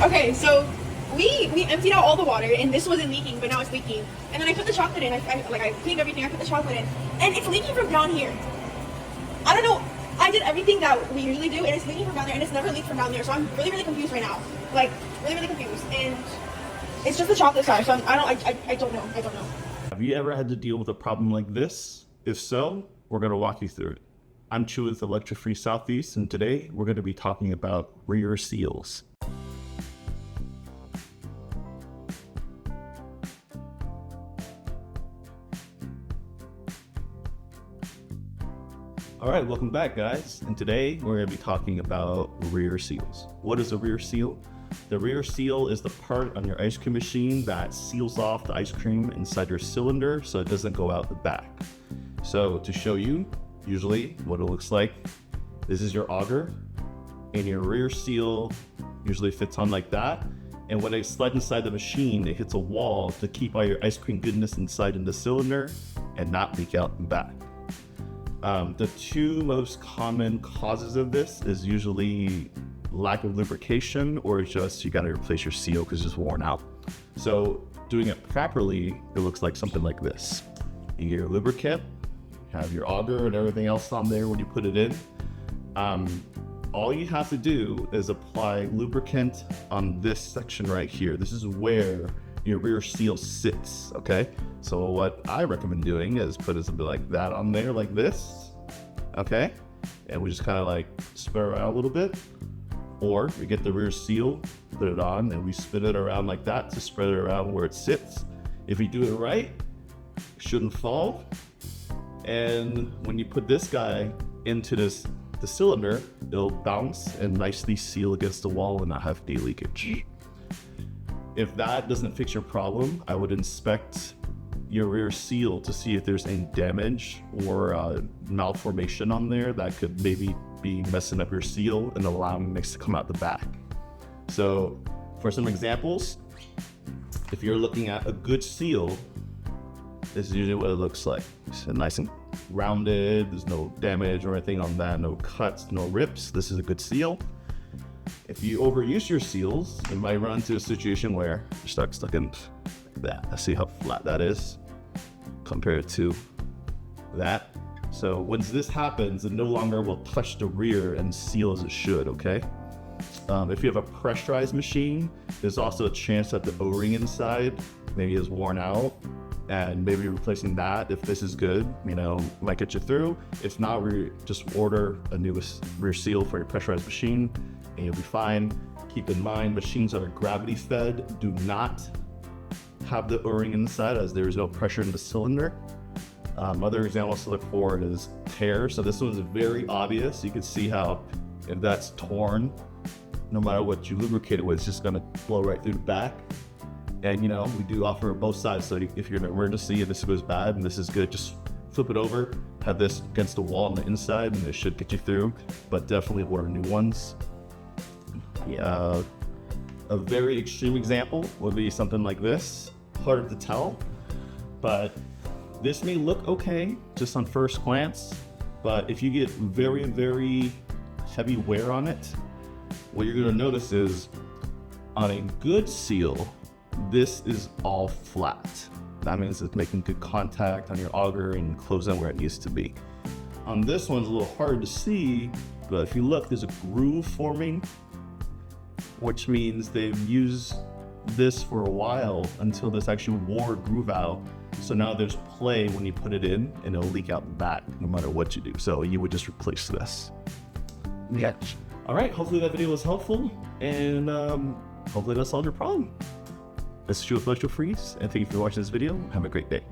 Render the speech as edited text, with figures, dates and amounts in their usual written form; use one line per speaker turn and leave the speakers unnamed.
Okay, so we emptied out all the water, and this wasn't leaking, but now it's leaking. And then I put the chocolate in. I cleaned everything. I put the chocolate in, and it's leaking from down here. I don't know. I did everything that we usually do, and it's leaking from down there, and it's never leaked from down there. So I'm really, really confused right now. Like really confused, and it's just the chocolate side. So I don't know.
Have you ever had to deal with a problem like this? If so, we're going to walk you through it. I'm Chu with Electro Southeast, and today we're going to be talking about rear seals. All right, welcome back, guys. And today we're going to be talking about rear seals. What is a rear seal? The rear seal is the part on your ice cream machine that seals off the ice cream inside your cylinder so it doesn't go out the back. So to show you usually what it looks like, this is your auger, and your rear seal usually fits on like that. And when it slides inside the machine, it hits a wall to keep all your ice cream goodness inside in the cylinder and not leak out the back. The two most common causes of this is usually lack of lubrication, or just you got to replace your seal because it's worn out. So doing it properly, it looks like something like this. You get your lubricant, have your auger and everything else on there when you put it in. All you have to do is apply lubricant on this section right here. This is where your rear seal sits, okay? So what I recommend doing is put something like that on there, like this, okay? And we just kind of like spread around a little bit. Or we get the rear seal, put it on, and we spin it around like that to spread it around where it sits. If you do it right, it shouldn't fall. And when you put this guy into the cylinder, it'll bounce and nicely seal against the wall and not have any leakage. If that doesn't fix your problem, I would inspect your rear seal to see if there's any damage or malformation on there that could maybe be messing up your seal and allowing mix to come out the back. So for some examples, if you're looking at a good seal, this is usually what it looks like. It's nice and rounded, there's no damage or anything on that, no cuts, no rips. This is a good seal. If you overuse your seals, you might run into a situation where you're stuck in that. Let's see how flat that is compared to that. So once this happens, it no longer will touch the rear and seal as it should, okay? If you have a pressurized machine, there's also a chance that the O-ring inside maybe is worn out, and maybe replacing that, if this is good, might get you through. If not, we just order a new rear seal for your pressurized machine and you'll be fine. Keep in mind, machines that are gravity fed do not have the O-ring inside, as there is no pressure in the cylinder. Other examples to look for is tear. So this one is very obvious. You can see how if that's torn, no matter what you lubricate it with, it's just gonna blow right through the back. And we do offer both sides. So if you're in an emergency and this goes bad and this is good, just flip it over, have this against the wall on the inside, and it should get you through. But definitely order new ones. Yeah, a very extreme example would be something like this. Hard to tell, but this may look okay just on first glance. But if you get very, very heavy wear on it, what you're gonna notice is on a good seal, this is all flat. That means it's making good contact on your auger and closing where it needs to be. On this one's a little hard to see, but if you look, there's a groove forming, which means they've used this for a while until this actually wore a groove out. So now there's play when you put it in, and it'll leak out the back no matter what you do. So you would just replace this. Yeah. All right, hopefully that video was helpful, and hopefully that solved your problem. This is Electro, and thank you for watching this video. Have a great day.